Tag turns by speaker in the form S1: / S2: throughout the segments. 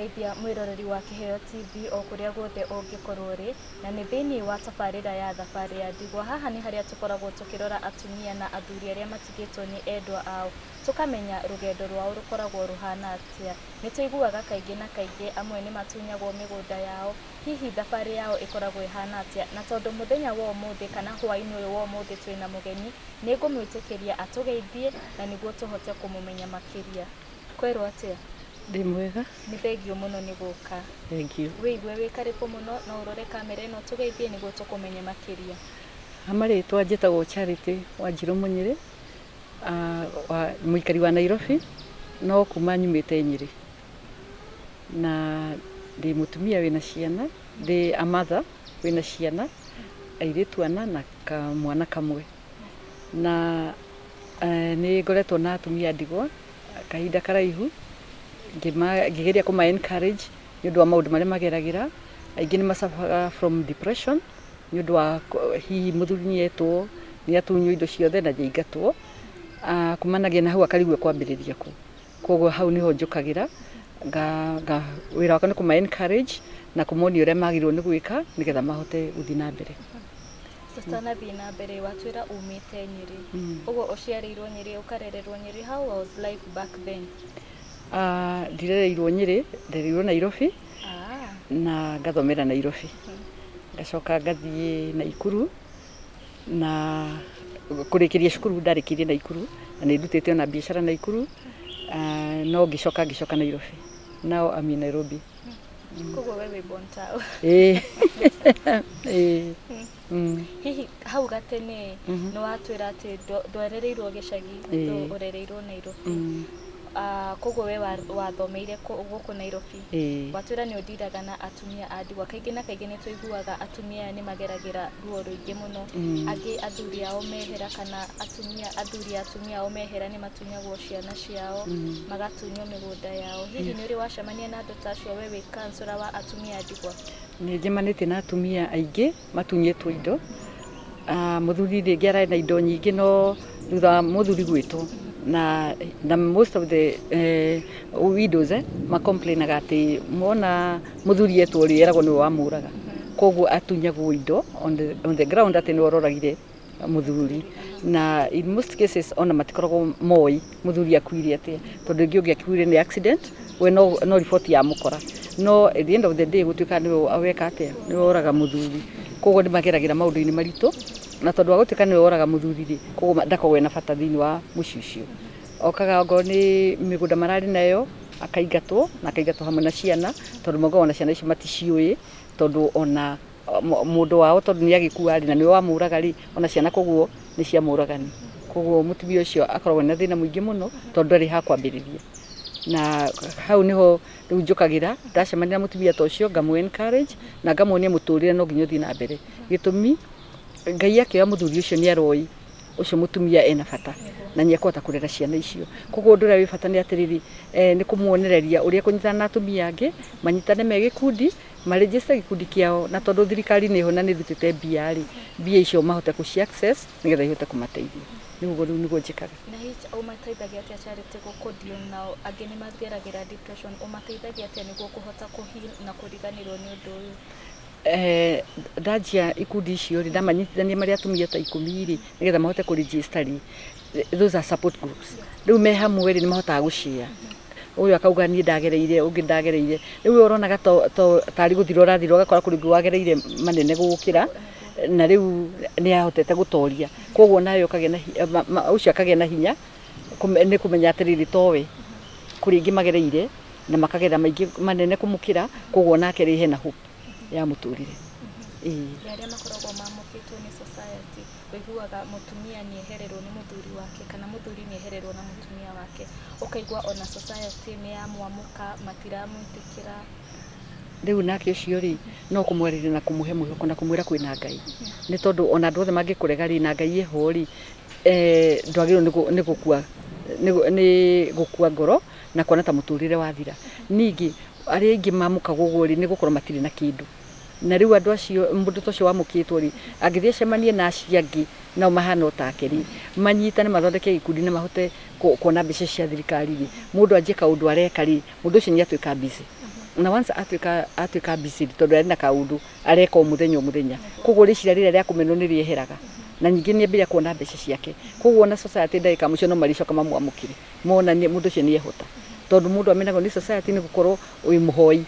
S1: Ithia mwiroreri wa Kihoto TV o kuria guothe ungikorwo ri na ni thiini wa tabarira ya thabari ya Ndigwa. Haha ni haria tukoragwo tukirora atumia na athuri aria matigitwo ni endwa ao, tukamenya rugendo rwao rukoragwo ruhana atia. Ni tuiguaga kaingi na kaingi amwe ni matunyagwo migunda yao, hihi thabari yao ikoragwo ihana atia. Na tondu muthenya wa umuthi kana hwaini uyu wa umuthi twina mugeni, ni ngumwitikiria atugeithie na niguo tuhote kumumenya makiria. Kwirwo atia?
S2: Ndi mwega.
S1: Ni thengio muno ni guka.
S2: Thank you.
S1: Wiigwe wi karibu muno na urore kamera ino tugeithie niguo tukumenye makiria.
S2: Amaritwa njitagwo Charity Wanjiru Munyiri, wa muikari wa Nairobi no kuma nyumite Nyeri. Na ndi mutumia wina ciana, ndi a mother wina ciana airitu ana na kamwana kamwe. Na ni ngoretwo na atumia a Ndigwa kahinda karaihu, ngigeria kuma encourage nĩũndũ wa maũndũ marĩa mageragira. Aingĩ nĩ masafaga from depression nĩũndũ wa hihi mũthuri nĩetwo nĩ atunywo indo ciothe na njaingatwo, kumanagia na hau akarigwo kwambĩrĩria kũ. Koguo hau niho njũkagĩra wĩra wakwa nĩ kuma encourage na kũmonia ũrĩa magĩrĩirwo nĩ gwĩka nĩgetha mahote gũthiĩ na mbere.
S1: Sasa nathi na mbere watwira umite Nyeri, uguo uciarirwo Nyeri ukarererwo Nyeri. How was life back then?
S2: Ndirereirwo Nyeri, ndereirwo Nairobi na ngathomera Nairobi, ngacoka ngathiĩ Naikuru na kurikiria cukuru ndarikirie Naikuru na nĩ ndutĩte ona biacara Naikuru, no ngicoka Nairobi. Now I'm in Nairobi.
S1: Koguo wewe born town. Hihi hau gatene no watwira ati ndwerereirwo gicagi, urereirwo Nairobi. Koguo we wathomeire guku Nairobi, watwira ni udiraga na atumia a Ndigwa. Kaingi na kaingi ni tuiguaga atumia ni mageragira ruo ruingi muno, angi athuri ao mehera kana athuri ao mehera ni matunyagwo ciana ciao, magatunywo migunda yao. Hihi ni uri wacemania na andu tacio we wi kansura wa atumia a Ndigwa?
S2: Ni njemanĩtie na atumia aingĩ matunyĩtwo indo. Muthuri rĩngĩ ararĩ na indo nyingĩ no thutha wa muthuri gwĩtwo na most of the widows complainaga ati mona muthuri etwo ri eragwo niwe wamuraga, koguo atunyagwo indo on the ground ati ni ororagire muthuri. Na in most cases ona matikoragwo moi muthuri akuire atia, tondu ngi ungi akuire ni accident we no report ya mukora, no at the end of the day gutuika ni aweka atia ni oraga muthuri. Koguo ni mageragira maundu-ini maritu na tondu wa gutuika ni oraga muthuri ri, koguo ndakoragwo na bata thiini wa muci ucio. Okaga ngo ni migunda marari nayo akaingatwo hamwe na ciana, tondu mogo na ciana icio maticiui, tondu ona mundu wao tondu ni agikua ri na ni wamuraga ri, ona ciana koguo ni cia muragani. Koguo mutumia ucio akoragwo na thina muingi muno tondu ari ha kwambiriria. Na hau niho riu njukagira ndacemania na mutumia ta ucio ngamu encourage na ngamuonia muturire no nginya uthii na mbere. Gitumi Ngai akioya muthuri ucio ni aroi ucio mutumia ena bata na ni akota kurera ciana icio. Koguo ndura wi bata ni atiriri ni kumuonereria uria kunyitana na atumia angi, manyitane me gikundi, maregister gikundi kiao, na tondu thirikari ni ho na ni rutite mbia icio mahote ku access nigetha ihote kumateithia. Niguo riu niguo njikaga.
S1: Na hihi umateithagia atia Charity gukudio nao angi ni matheragira depression, umateithagia atia niguo kuhota kuheal na kuriganirwo ni undu uyu? Ndajia ikundi icio ri ndamanyitithania maria atumia ta 10 ri nigetha mahote ku register ri, those are support groups. Riu me hamwe ri ni mahotaga gushia. Uyu akauga ni ndagereire, ungi ndagereire. Riu uronaga tari guthiro rathiro gakora kuri wagereire manene gukira, na riu ni ahotete gutoria. Koguo nayo kage na ucio akage na hinya ni kumenya atiriri towe kuri ingi magereire na makagera maingi manene kumukira, koguo nake ri hena hope ya muturire. Yaria makoragwo mamukitwo ni society, wiguaga mutumia ni ehererwo ni muthuri wake kana muthuri ni ehererwo na mutumia wake, ukaigua ona society ni ya mwamuka matiramwitikira.
S2: Riu nake ucio ri no kumwerera na kumuhe muhoko na kumwira kwina Ngai, ni tondu ona andu othe mangikurega ri na Ngai eho ri ndwagirwo ni gukua ngoro na kuona ta muturire wathira. Ningi aria ingi mamuka gugu ri ni gukorwo matiri na kindu, na riu andu acio mundu tocio wamukitwo ri angithie cemanie na aciangi na mahana otake ri manyitane mathondeke gikundi na mahote kuona mbica cia thirikari ri, mundu anjika undu areka ri mundu ucio ni atuika busy. na once atuika busy tondu ari na kaundu areka muthenya koguo ricira rĩrĩa rĩa kũmenwo nĩ rĩeheraga na ningĩ nĩ ambĩrĩria kuona mbeca ciake koguo na society ndagĩka mũico no maricoka mamwamũkire mona mũndũ ũcio nĩ ehota tondu mũndũ amenagwo nĩ society nĩ gũkorwo wĩ mũhoi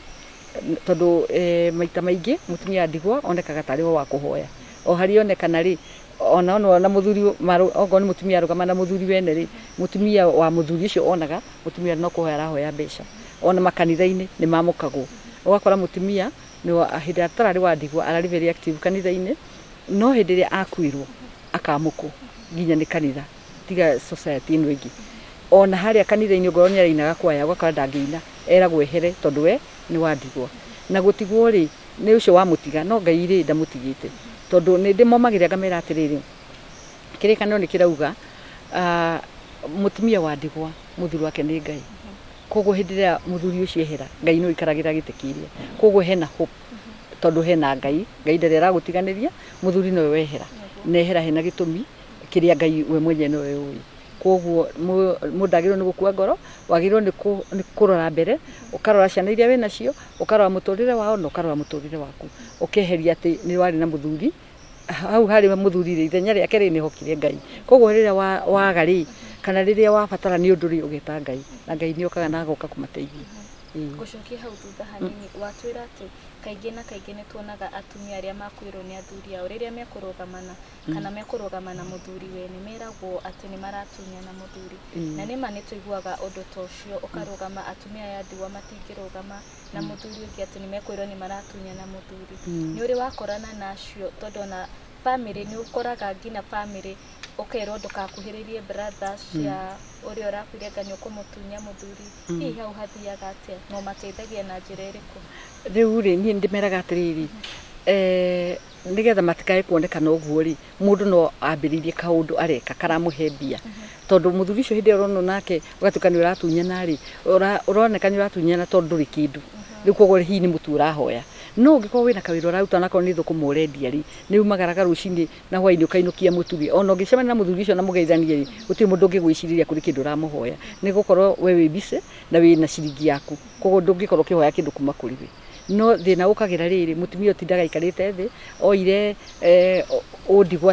S2: tondu maita maingĩ mutumia ndigwa onekaga tarĩ wa kũhoya o harĩ onekana rĩ ona muthuri ongo ni mutumia arugama na muthuri wene ri mutumia wa muthuri ucio onaga mutumia no kuhoya arahoya mbeca ona makanitha-inĩ nĩ mamũkagwo ũgakora mutumia nĩ hĩndĩ atararĩ wa ndigwa ararĩ very active kanitha-inĩ no hĩndĩ ĩrĩa akuirwo akamũkwo nginya nĩ kanitha tiga society ĩno ĩngĩ ona harĩa kanitha-inĩ ngoro nĩ arainaga kwaya ũgakora ndangĩina eragwo ehere tondu we nĩ wa ndigwa na gũtigwo rĩ nĩ ũcio wa mũtiga no Ngai rĩ ndamũtigĩte tondu nĩ ndĩmomagĩrĩra ngamera atĩrĩrĩ kĩrĩkanĩro nĩ kĩrauga mutumia wa ndigwa mũthuri wake nĩ Ngai koguo hĩndĩ ĩrĩa mũthuri ũcio ehera Ngai no ikaragĩra gĩtĩ kĩrĩa koguo hena hope tondu hena Ngai ndarĩ aragũtiganĩria mũthuri nowe wehera nehera hena gĩtũmi kĩrĩa Ngai we mwenyewe nowe ũĩ koguo mũndũ agĩrĩirwo nĩ gũkua ngoro wagĩrĩirwo nĩ kũrora mbere ũkarora ciana iria wĩ nacio ũkarora mũtũrĩre wao na ũkarora mũtũrĩre waku ũkeheria atĩ nĩ warĩ na mũthuri hau harĩ mũthuri rĩ ithenya rĩake rĩ nĩ hokire Ngai koguo rĩrĩa waga rĩ kana rĩrĩa wabatara nĩ ũndũ rĩ ũgeta Ngai na Ngai nĩ okaga na agoka kũmateithia
S3: Gũcokia hau thutha hanini watwĩra atĩ kaingĩ na kaingĩ nĩ tuonaga atumia arĩa makuĩrwo nĩ athuri ao rĩrĩa mekũrũgamana kana mekũrũgama na mũthuri we nĩ meragwo atĩ nĩ maratunya na mũthuri na nĩma nĩ tũiguaga ũndũ ta ũcio ũkarũgama atumia aya a ndigwa matingĩrũgama na mũthuri ũngĩ atĩ nĩ mekwĩrwo nĩ maratunya na mũthuri nĩ ũrĩ wakorana nacio tondu ona family nĩ ũkoraga nginya family ũkerwo ndũkakuhĩrĩrie brothers cia ũrĩa ũrakuire nganya kũmũtunya mũthuri hihi hau hathiaga atĩa no mateithagia na njĩra ĩrĩkũ
S2: rĩu rĩ niĩ ndĩmeraga atĩrĩrĩ nĩgetha matikae kuonekana ũguo rĩ mũndũ no ambĩrĩirie kaũndũ areka karamũhe mbia tondu mũthuri ũcio hĩndĩ ĩrĩa ũrona nake ũgatuĩka nĩ ũratunyana rĩ ũroneka nĩ ũratunyana tondu ndũrĩ kĩndũ rĩu koguo hihi nĩ mũtu ũrahoya no ũngĩkorwo wĩna kawĩra ũraruta onakorwo nĩ thũkũma ũrendia rĩ nĩ umagaraga rũcinĩ na hwainĩ ũkainũkia mũtu rĩ ona ũngĩcemania na mũthuri ũcio na mũgeithanie rĩ gũtirĩ mũndũ ũngĩgwĩcirĩria kũrĩ kĩndũ ũramũhoya nĩ gũkorwo we wĩ bice na wĩna ciringi yaku koguo ndũngĩkorwo ũkĩhoya kĩndũ kuma kũrĩ we no thĩna ũkagĩra rĩrĩ mũtumia ũtindaga aikarĩte thĩ oire ũndigwa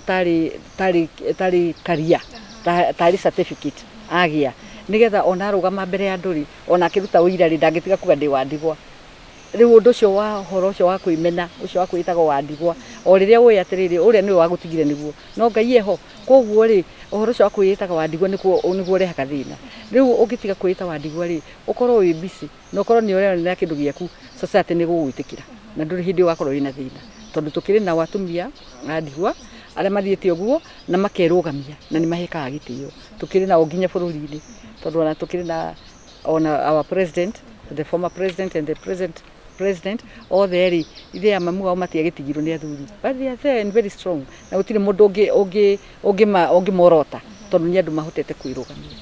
S2: tarĩ karia tarĩ certificate agĩa nĩgetha ona arũgama mbere ya andũ rĩ ona akĩruta ũira rĩ ndangĩtiga kuga ndĩ wa ndigwa rĩu ũndũ ũcio wa horo ũcio wa kwĩmena ũcio wa kwĩtagwo wa ndigwa o rĩrĩa woĩ atĩrĩrĩ ũrĩa nĩwe wagũtigire nĩguo no Ngai eho koguo rĩ ũhoro ũcio wa kwĩtaga wa ndigwa nĩguo ũrehaga thĩna rĩu ũngĩtiga kwĩta wa ndigwa rĩ ũkorwo wĩ busy na ũkorwo nĩ ũrĩa kĩndũ gĩaku society nĩ gũgwĩtĩkĩra na ndũrĩ hĩndĩ ũgakorwo wĩna thĩna tondu tũkĩrĩ na atumia a ndigwa arĩa mathiĩte ũguo na makerũgamia na nĩ mahekaga gĩtĩo tũkĩrĩ nao nginya bũrũri-inĩ tondu ona tũkĩrĩ na our president the former president and the present president othe rĩ ithe mamu wao matiagĩtigirwo nĩ athuri but they are there and very strong na gũtirĩ mũndũ ũngĩmorota tondu nĩ andũ mahotete kwĩrũgamia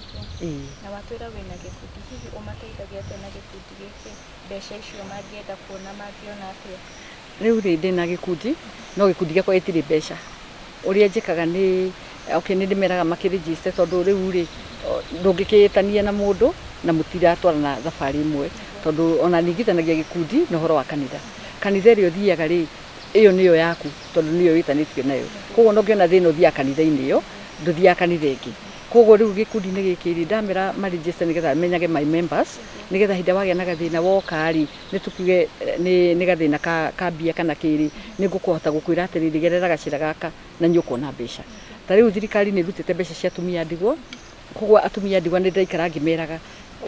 S3: na watwĩra wĩna gĩkundi hihi ũmateithagia atĩa na gĩkundi gĩkĩ mbeca icio mangĩenda kuona mangĩona atĩa
S2: rĩu rĩ ndĩna gĩkundi no gĩkundi gĩakwa gĩtirĩ mbeca ũrĩa njĩkaga nĩ nĩ ndĩmeraga makĩregister tondu rĩu rĩ ndũngĩkĩĩtania na mũndũ na mũtiratwarana thabarĩ ĩmwe tondu ona ningithanagia gĩkundi na ũhoro wa kanitha ĩrĩa ũthiaga rĩ ĩyo nĩyo yaku tondu nĩyo wĩtanĩtio nayo koguo no ngĩona thĩna ũthiaga kanitha-inĩ ĩyo ndũthiaga kanitha ĩngĩ koguo rĩu gĩkundi-inĩ gĩkĩ rĩ ndamera maregister nĩgetha menyage my members nĩgetha hĩndĩ wagĩa na gathĩna woka rĩ nĩ tukuge nĩ gathĩna ka mbia kana kĩrĩ nĩ ngũkũhota gũkwĩra atĩrĩrĩ gerera gacĩra gaka na nĩ ũkuona mbeca ta rĩu thirikari nĩ ĩrutĩte mbeca cia atumia ndigwa koguo atumia ndigwa nĩ ndaikara ngĩmeraga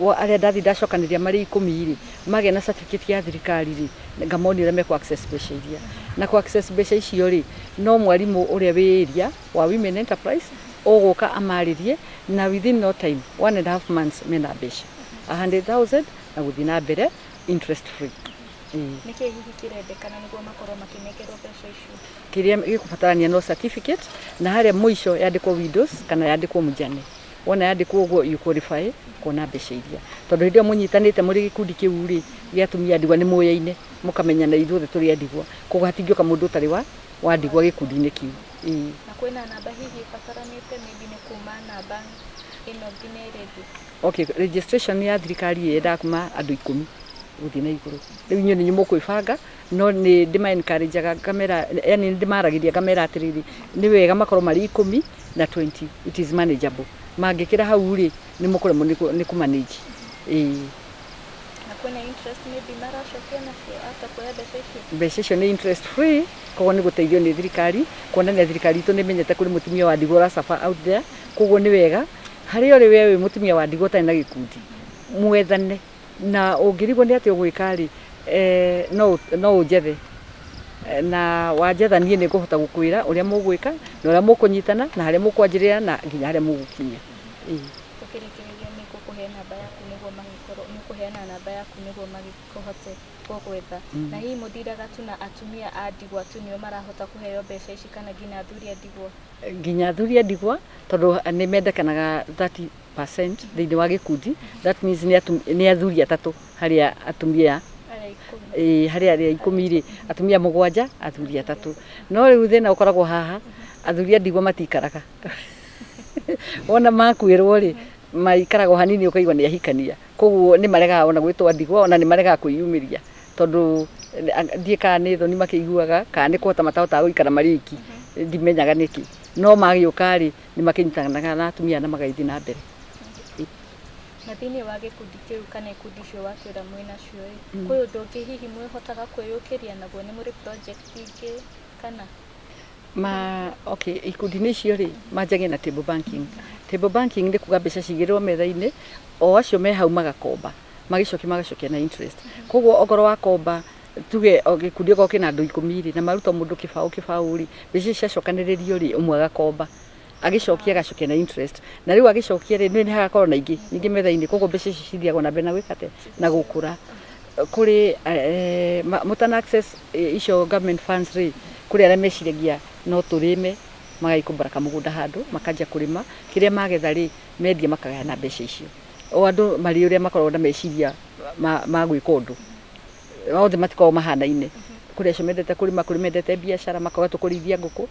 S2: arĩa ndathi ndacokanĩria marĩ 10 rĩ magĩa na certificate ya thirikari rĩ ngamonio ũrĩa access mbeca iria na access mbeca icio rĩ no mwarimũ ũrĩa wĩ area wa women enterprise ũgũka amarĩrie na within no time 1.5 months mena mbeca 100,000 na gũthiĩ na mbere interest free
S3: nĩkĩ hihi kĩrendekana nĩguo makorwo makĩnekerwo mbeca icio
S2: kĩrĩa gĩkũbatarania no certificate na harĩa mũico yandĩkwo widows kana yandĩkwo mjane wona yandĩkwo ũguo you qualify kuona mbeca iria tondu hĩndĩ ĩyo mũnyitanĩte mũrĩ gĩkundi kĩu rĩ gĩa atumia ndigwa nĩ mũyaine mũkamenya na ithuothe tũrĩ ndigwa koguo hatingĩoka mũndũ ũtarĩ wa ndigwa gĩkundi-inĩ kĩu
S3: na kwĩna namba hihi bataranĩte maybe nĩ kuma namba ĩno nginya ĩrĩndĩ
S2: okay registration ya thirikari yendaga kuma andũ 10 guthii na iguru riu inyo ni mukwibanga no ni ndima encourageaga kamera yani ndimaragiria kamera atiriri ni wega makorwo mari 10 na 20 it is manageable mangikira hau ri ni mukoremo ni ku manage
S3: na kwena interest maybe maracokea na hata kwa
S2: mbeca icio ni interest free koguo ni guteithio ni thirikari kuonania thirikari itu ni menyete kuri mutumia wa Ndigwa suffer out there koguo ni wega hari ori wewe mutumia wa Ndigwa tani na gikundi mwethane na ungirigwo ni ati ugwika ri no unjethe na wanjethanie ni kuhota gukwira uria mugwika na uria mukunyitana na haria mukwanjirira na nginya haria mugukinya
S3: tukirikiria ni kukuheana namba yaku niguo magikorwo ni kuheana namba yaku niguo magikohote kugwetha na hii muthiraga tu na atumia a Ndigwa tu nio marahota kuheo mbeca ici kana nginya athuri a Ndigwa
S2: nginya athuri a Ndigwa tondu ni mendekanaga 30% thiini wa gikundi that means ni athuri atatu haria atumia haria 10 ri atumia 7 athuri atatu no riu thina ukoragwo haha athuri a Ndigwa matikaraga wona makwirwo ri maikaragwo hanini ukaigwa ni ahikania koguo ni marega ona gwitwa Ndigwa ona ni marega kwiyumiria tondu ndieka ni thoni makiiguaga kana ni kuhota matahota guikara mariki ndimenyaga niki no magiuka ri ni makinyitanaga na atumia na magaithi na mbere
S3: na thini wa gikundi kiu kana ikundi cio watwira mwina cio kwi undu ungi hihi mwihotaga kwiyukiria naguo ni muri project ingi kana
S2: okay ikundi ni cio ri manjage na table banking ni kuga mbeca cigirwo metha-ini o acio me hau magakomba magacokia na interest koguo ogoro wa komba tuge gikundi go kina andu 10 ri na maruta mundu kibao ri mbeca ciacokaniririo ri umwe agakomba agicokia agacokia na interest na riu agicokia ri ni hagakorwo na ingi metha-ini koguo mbeca ici cithiagwo na mbere na gwikate na gukura kuri mutana access icio government funds ri kuri aria meciragia no turime magaikumbara kamugunda handu makanja kurima kiria magetha ri mendia makagaya na mbeca icio o andu mari uria makorwo na meciria magwika undu othe matikao mahana-ine kuri acio mendete kurima kuri mendete biashara makauga tukurithia nguku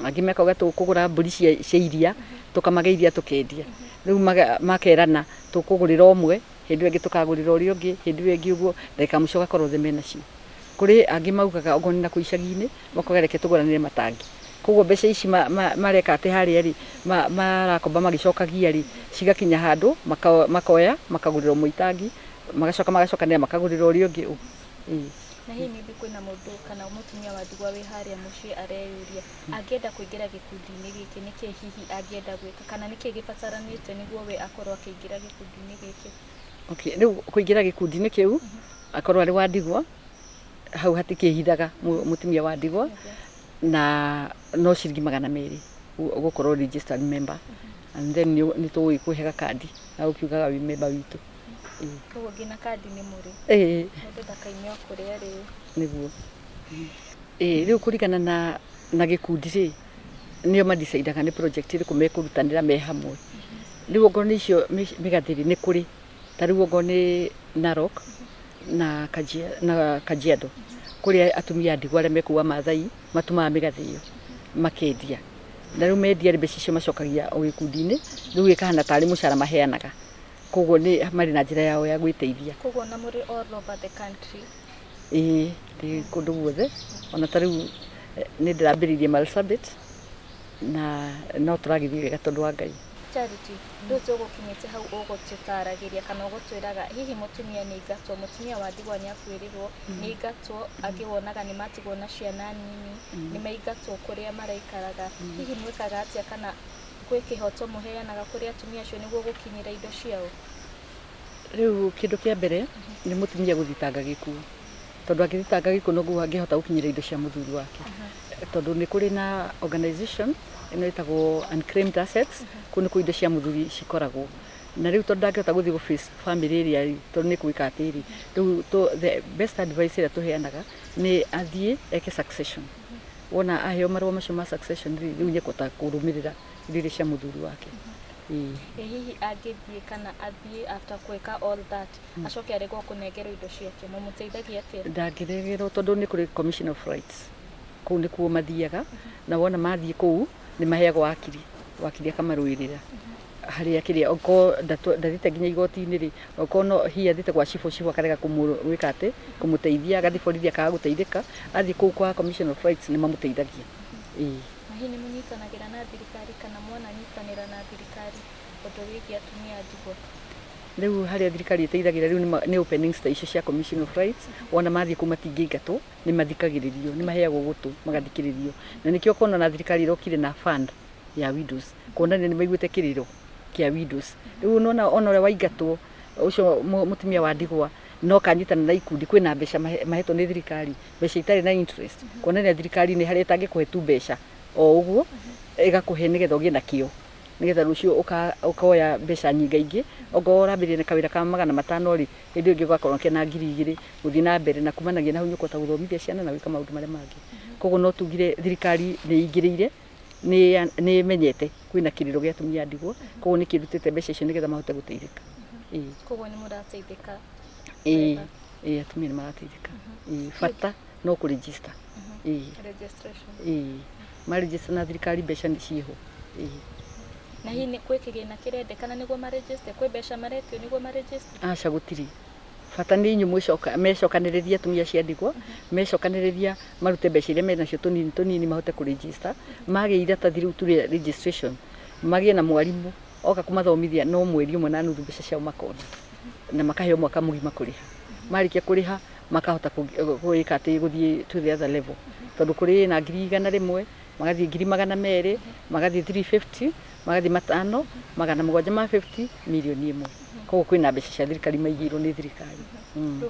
S2: angi makauga tukugura mburi cia iria tukamageithia tukendia riu makerana tukugurira omwe hindu ingi tukagurira uria ungi hindu ingi uguo ndeka muco gakorwo the menacio kuri angi maugaga ogoni na kuicagi-ini makogereke tuguranire matangi koguo mbeca ici mareka ati haria ri marakomba magicokagia ri cigakinya handu makoya makagurira muitangi magacokanira makagurira uria ungi
S3: na hii maybe kwina mundu kana mutumia wa Ndigwa wi haria mucii areyuria angienda kuingira gikundi-ini giki niki hihi angienda gwika kana niki gibataranite niguo we akorwo akiingira gikundi-ini giki
S2: okay riu kuingira gikundi-ini kiu akorwo ari wa Ndigwa hau hatikihithaga mutumia wa Ndigwa na no ciringi 200 gukorwo registered member and then ni tuguikuhega kandi na ukiugaga wi member witu
S3: koguo ngina kandi ni muri mundu ndakaimio kuria ri
S2: niguo riu kurigana na gikundi ri nio madecidaga ni project iri kumekurutanira me hamwe riu ngo ni cio migathiri ni kuri tariu ngo ni Narok na Kajiado kuri atumia Ndigwa aria mekuwa mathai matumaga migathio makendia na riu mendia mbeca icio macokagia o gikundi-ini riu ikahana tari mucara maheanaga koguo ni mari na njira yao ya gwiteithia
S3: koguo na muri all over the country
S2: ndi kundu guothe ona tariu ni ndirambiririe Marsabit na no turagithie wega tondu wa Ngai
S3: Charity ndu tugukinyite hau ugututaragiria kana ugutwiraga hihi mutumia ni ingatwo mutumia wa Ndigwa ni akwirirwo ni ingatwo agiwonaga ni matigwo na ciana nini ni maigatwo kuria maraikaraga hihi mwikaga atia kana gwi Kihoto muheanaga kuria atumia acio niguo gukinyira indo ciao
S2: riu kindu kia mbere ni mutumia guthitanga gikuo tondu agithitanga gikuo no guo angihota gukinyira indo cia muthuri wake tondu ni kuri na organization ino itagwo unclaimed assets kuni ku indo cia muthuri cikoragwo na riu tondu ndangihota guthii face family area tondu ni kuika atiri riu the best advice ira tuheanaga ni athie eke succession wona aheo marwa macio ma succession riu nyekota kurumirira indo cia muthuri wake
S3: hihi angithie kana athie after kweka all that acoke aregwo kunengerwo indo ciake mumuteithagia atia
S2: ndangiregerwo tondu ni kuri commission of rights kuu ni kuo mathiaga na wona mathie kuu ni maheagwo wakiri akamarwirira haria kiria oko ndathite nginya igoti-ini ri oko no hiya thite kwa chifu akarega kumwika ati kumuteithia agathi borithi akaga guteithika athi kuu kwa Commission of Rights ni mamuteithagia.
S3: Mahi ni munyitanagira na thirikari kana mwana nyitanira na thirikari undu wigi atumia ndigwa?
S2: Riu haria thirikari iteithagira riu ni opening station cia Commission of Rights, ona mathie ku matingĩingatwo ni mathikagiririo ni maheagwo gutu magathikiririo, na nikio kono na thirikari irokire na fund ya widows kuonania ni maiguite kiriro kia widows. Riu nona ona ore waingatwo ucio mutumia wa Ndigwa no kanyitana na ikundi kwina mbeca mahetwo ni thirikari, mbeca itari na interest, kuonania thirikari ni haria itangikuhe tu mbeca o uguo igakuhe nigetha ugie na kio, nigetha rucio ukoya mbeca nyingaingi ongorambirie na kawira ka 500 ri hindi ingi ugakorwo kena 2000 guthii na mbere na kumanagia na hunyuko ta guthomithia ciana na wika maundu maria mangi. Koguo no tugire thirikari ni ingiriire ni menyete kwina kiriro gia atumia Ndigwa, koguo ni kirutite mbeca icio nigetha mahote guteithika.
S3: Koguo ni murateithika?
S2: Atumia ni marateithika. Fata no ku register.
S3: Registration.
S2: Ma register na thirikari mbeca ni ciho.
S3: Na hii ni kwe kigina kirendekana niguo ma register, kwe mbeca maretio niguo ma register?
S2: Aca gutiri fata ni inyu mecokaniriria atumia cia Ndigwa, mecokaniriria marute mbeca iria mena cio tunini mahote ku register, magiira ta thiru tu registration, magie na mwarimu oka kumathomithia no mweri umwe na nuthu mbeca ciao makona na makaheo mwaka mugima kuriha. Marikia kuriha makahota kuika ati guthie to the other level, tondu kuri na 100,000 magathie 200,000 magathie 350 magathie 500 750 milioni imwe. Koguo kwina mbeca cia thirikari maigirwo ni thirikari.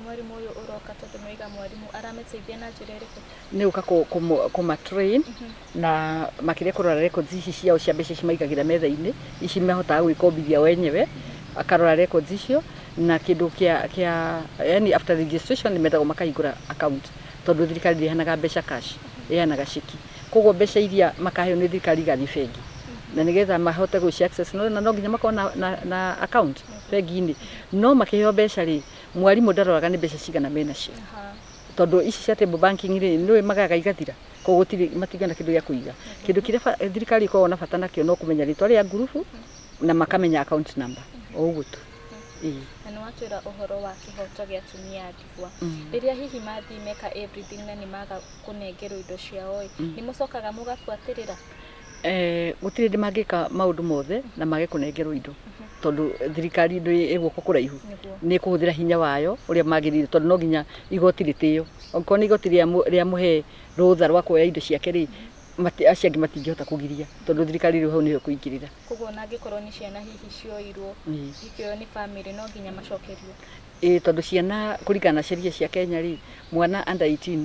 S3: Mwarimu uyu uroka tondu noiga mwarimu arameteithia na njira iriku?
S2: Ni uka kuma train na makiria kurora records ici ciao cia mbeca ici maigagira metha-ini ici mahotaga gwikombithia wenyewe, akarora records icio na kindu kia yani after registration ni methago makahingura account, tondu thirikari ndihanaga mbeca cash, ihanaga cheki. Koguo mbeca iria makaheo ni thirikari gathi bengi na nigetha mahote guci access no nginya makona na account bengi-ini, no makiheo mbeca ri mwarimu ndaroraga ni mbeca cigana mena cio, tondu ici cia table banking ri no magaga igathira, koguo matigana kindu gia kuiga. Kindu kiria thirikari iko na bata nakio no kumenya ritwa ria ngurubu na makamenya account number o uguo tu.
S3: Na nĩ watwĩra ũhoro wa kĩhoto gĩa atumia Ndigwa. Rĩrĩa hihi mathi meka everything na nĩ maga kũnengerwo indo ciao, nĩ mũcokaga mũgabuatĩrĩra?
S2: Gutiri ndi mangika maundu mothe na mage kunengerwo indo, tondu thirikari ndi iguko kuraihu ni kuhuthira hinya wayo uria magirire, tondu no nginya igoti ritio. Onko ni igoti ria muhe rutha rwa kuoya indo ciake ri acio angi matingihota kugiria, tondu thirikari riu hau niyo kuingirira.
S3: Koguo na ngikorwo ni ciana hihi cioirwo ikio ni family no nginya macokerio?
S2: Tondu ciana kuringana na sheria cia Kenya ri mwana under 18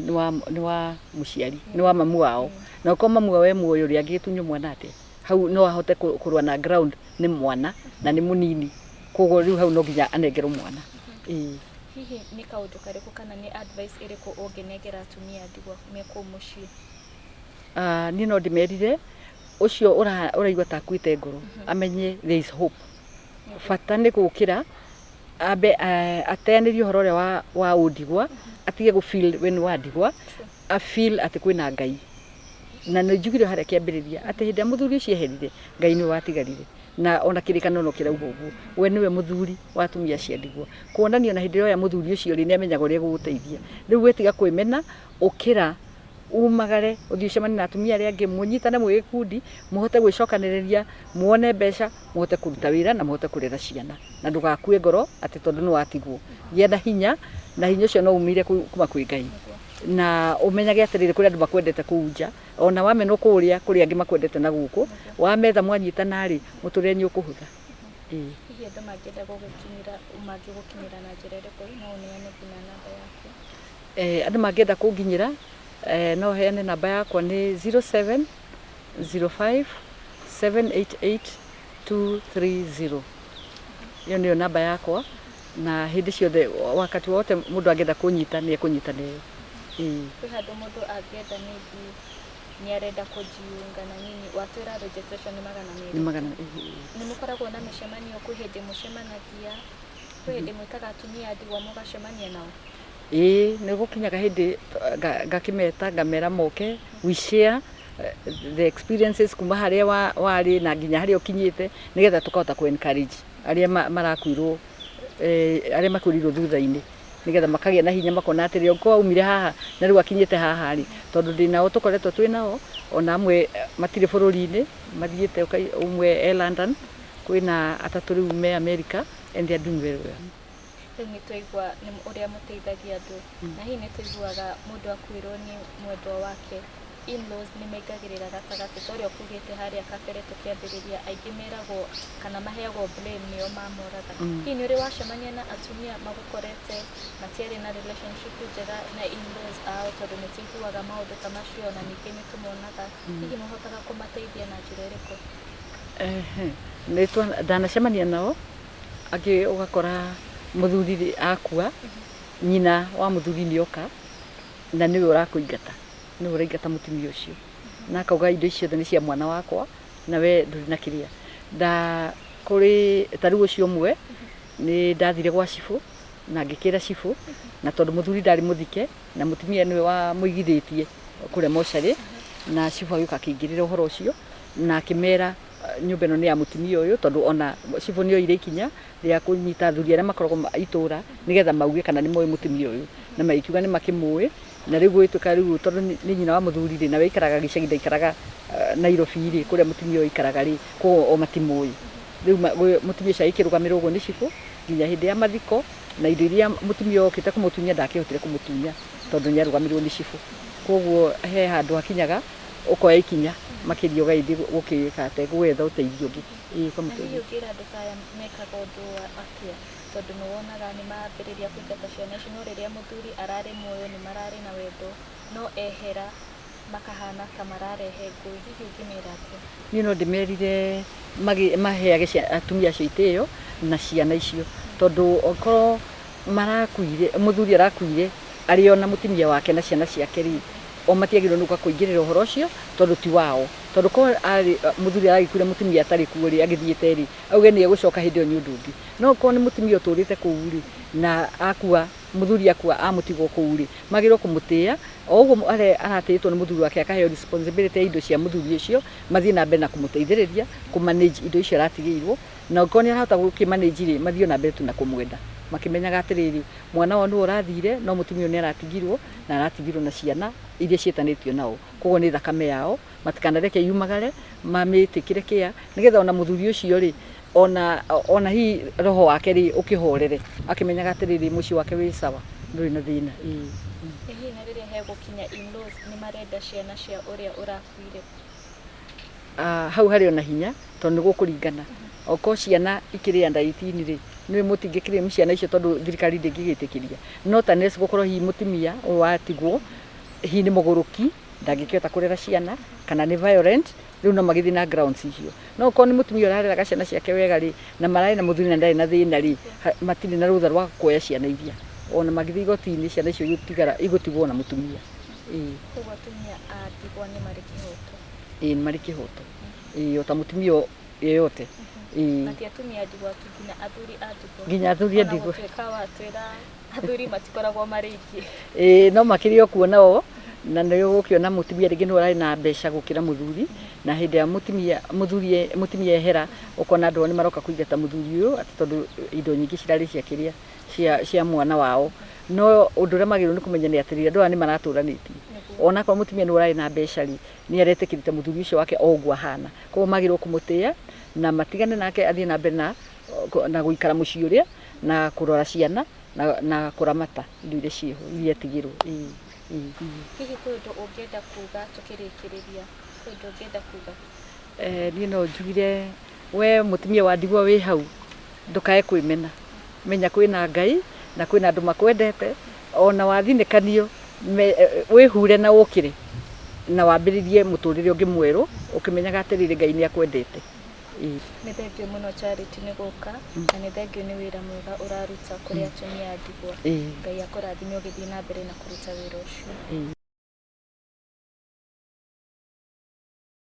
S2: ni wa muciari, ni wa mamu wao, na uko mamu we muoyo ri agitunyo mwana ate hau no ahote kurwa na ground ni mwana na ni munini, koguo riu hau no nginya anengerwo mwana.
S3: Hihi ni kaundu kariku kana ni advice iriku unginengera atumia Ndigwa meko mucii?
S2: Ni no ndimerire ucio uraigwa ta kwite ngoro amenye there is hope. Fata ni gukira abe ateanirie uhoro ria wa Ndigwa, atige gu feel when wa Ndigwa a feel ati kwina Ngai, na no njugire haria kiambiriria ati hindi muthuri ucio eherire Ngai ni watigarire, na ona kirikano no kirauga uguo we niwe muthuri wa atumia cia Ndigwa, kuonania na hindi ya muthuri ucio ri ni amenyaga uria guguteithia. Riu wetiga kwimena ukira umagare uthii cemani na atumia aria angi munyitane mwi gikundi muhote gwicokaniriria muone mbeca muhote kuruta wira na muhote kurera ciana na ndugakue ngoro ati tondu ni watigwo. Gia na hinya ucio no umire kuma kwi Ngai na umenyage atiriri kuri andu makwendete kuunja, ona wamenwo kuria kuri angi makwendete na guku wametha mwanyitana ri muturire ni ukuhutha.
S3: Hihi andu mangienda gugukinyira na njira iriku no uneane nginya namba yaku?
S2: Andu mangienda kunginyira no heane namba yakwa ni 0705 788 230. Iyo niyo namba yakwa, na hindi ciothe wakati wote mundu angenda kunyita ni ekunyita niyo.
S3: Kwi handu mundu angenda ni arenda kujiunga na nini watwira registration ni 200? Ni mukoragwo na micemanio kwi hindi mucemanagia, kwi hindi mwikaga atumia Ndigwa mugacemania nao?
S2: Ni gukinyaga hindi ngakimeta ngamera moke we share the experiences kuma haria wari na nginya haria ukinyite nigetha tukahota ku encourage aria marakuirwo aria makurirwo thutha-ini nigetha makagia na hinya makona atiri uko umire haha na riu akinyite haha ri tondu ndinao tukoretwo twinao ona amwe matire bururi-ini mathiite umwe London kwina atatu riu me America and they are doing very well.
S3: Rĩu nĩ twaigua ũrĩa mũteithagia andũ na hihi nĩ tũiguaga mũndũ akuĩrwo nĩ mwendwa wake in-laws nĩ maingagĩrĩra gatagatĩ ta ũrĩa ũkugĩte harĩa kabere tũkĩambĩrĩria aingĩ meragwo kana maheagwo blame nĩo mamoraga. Hihi nĩ ũrĩ wacemania na atumia magũkorete matiarĩ na relationship njega na in-laws ao tondũ nĩ tũiguaga maũndũ ta macio na ningĩ nĩ tũmonaga hihi mũhotaga kũmateithia na njĩra ĩrĩkũ?
S2: Ndanacemania nao angĩ ũgakora muthuri akua nyina wa muthuri nĩ oka na niwe ũrakũingata niwe ũraingata mutumia ũcio na akauga indo icio nĩ cia mwana wakwa na we ndũrĩ na kĩrĩa kũrĩ tarĩu ũcio ũmwe nĩ ndathire gwa cibũ na ngĩkĩra cibũ na tondũ muthuri ndarĩ mũthike na mutumia niwe wa mũigithĩtie kũrĩa mocarĩ na cibũ agĩũka akĩingĩrĩra ũhoro ũcio na akĩmera nyũmba ĩno nĩ ya mutumia ũyũ tondu ona cibũ nĩ oire ikinya rĩa kũnyita athuri arĩa makoragwo itũra nigetha mauge kana nĩ moĩ mutumia ũyũ na magĩkiuga nĩ makĩmũĩ na rĩu gwĩtũka rĩu tondu nĩ nyina wa muthuri rĩ na we ikaraga gĩcagi ndaikaraga Nairobi rĩ kũrĩa mutumia ũyũ ikaraga rĩ koguo o matimũĩ rĩu mutumia ũcio agĩkĩrũgamĩrĩrwo ũguo nĩ cibũ nginya hĩndĩ ya mathiko na indo iria mutumia okĩte kũmũtunya ndakĩhotire kũmũtunya tondu nĩ arũgamĩrĩrwo nĩ cibũ koguo he handũ hakinyaga ukoya ikinya makiria ugaithie gukikate gwetha uteithio ungi
S3: hihi ũngĩra andũ ta aya mekaga ũndũ atĩa tondũ nĩ wonaga nĩ mambĩrĩria kũingata ciana ici no rĩrĩa mũthuri ararĩ muoyo nĩ mararĩ na wendo no ehera makahana ta mararehe ngũĩ hihi ũngĩmera atĩa?
S2: Niĩ no ndĩmerire maheage atumia acio itĩo na ciana icio tondu okorwo marakuire muthuri arakuire arĩ ona mutumia wake na ciana ciake rĩ o matiagĩrĩirwo nĩ gũka kũingĩrĩra ũhoro ũcio tondu ti wao tondu ko muthuri aragĩkuire mutumia atarĩ kuo rĩ agĩthiĩte rĩ auge nĩ egũcoka hĩndĩ ĩyo nĩ ũndũ ũngĩ no ko nĩ mutumia ũtũrĩte kũu rĩ na akua muthuri akua amũtigwo kũu rĩ magĩrĩirwo kũmũtĩa o ũguo aratĩĩtwo nĩ muthuri wake akaheo responsibility ya indo cia muthuri ũcio mathiĩ na mbere na kũmũteithĩrĩria kũmanage indo icio aratigĩirwo na ko nĩ arahota gũkĩmanage rĩ mathiĩ na mbere tu na kũmwenda makimenyaga atĩrĩrĩ mwana wao nĩ ũrathire no mutumia nĩ aratigirwo na aratigirwo na ciana iria cietanĩtio nao koguo nĩ thakame yao matikanareke yumagare mamĩtĩkĩre kĩa nigetha ona muthuri ũcio rĩ ona hi roho wake rĩ ũkĩhorere akimenyaga atĩrĩrĩ mũciĩ wake wĩ sawa ndũrĩ na thĩna.
S3: Hihi na rĩrĩa hegũkinya in-laws nĩ marenda ciana cia ũrĩa ũrakuire?
S2: Hau harĩ ona hinya tondũ nĩ gũkũringana okorwo ciana ikĩrĩ under 18 rĩ nĩ mũtingĩkĩrĩe ciana icio tondũ thirikari ndĩngĩgĩtĩkĩria no ta nesi gũkorwo hi mutumia ũyũ watigwo hi nĩ mũgũrũki ndangĩkĩhota kũrera ciana kana nĩ violent rĩu no magĩthiĩ na grounds icio no okorwo nĩ mutumia ũrareraga ciana ciake wega rĩ na mararĩ na muthuri na ndarĩ na thĩna rĩ matirĩ na rũtha rwa kuoya ciana iria ona magĩthiĩ igoti-inĩ ciana icio igũtigwo na mutumia.
S3: Koguo atumia a Ndigwa nĩ marĩ kĩhoto?
S2: Nĩ marĩ kĩhoto ota mutumia yeyote.
S3: Ati atumia a Ndigwa tu
S2: nginya athuri a Ndigwa
S3: gũtuĩka watwĩra athuri matikoragwo marĩ aingĩ
S2: no makĩrĩ o kuo nao na nĩ ũgũkĩona mutumia rĩngĩ nĩ ũrarĩ na mbeca gũkĩra muthuri na hĩndĩ ya mutumia ehera ũkona andũ nĩ maroka kũingata muthuri ũyũ atĩ tondũ indo nyingĩ cirarĩ ciakĩria cia mwana wao no ũndũ ũrĩa magĩrĩirwo nĩ kũmenya nĩ atĩrĩrĩ andũ aya nĩ maratũranĩtie ona korwo mutumia nĩ ũrarĩ na mbeca rĩ nĩ aretĩkĩrĩte muthuri ũcio wake o ũguo ahana koguo magĩrĩirwo kũmũtĩa na matigane nake athiĩ na mbere na gũikara mũciĩ ũrĩa na kũrora ciana na kũramata indo iria ciĩho iria tigirwo.
S3: Hihi kwĩ ũndũ ũngĩenda kuga tũkĩrĩkĩrĩria kwĩ ũndũ ũngĩenda kuga?
S2: Niĩ no njugire we mutumia wa Ndigwa wĩ hau ndũkae kwĩmena menya kwĩna Ngai na kwĩna andũ makwendete ona wathinĩkanio wĩhure na ũkĩre na wambĩrĩrie mũtũrĩre ũngĩ mwerũ ũkĩmenyaga atĩrĩrĩ Ngai nĩ akwendete.
S3: Nĩ thengio mũno Charity nĩ gũka na nĩ thengio nĩ wĩra mwega ũraruta kũrĩ atumia a Ndigwa. Ngai akũrathime ũgĩthiĩ na mbere na kũruta wĩra ũcio.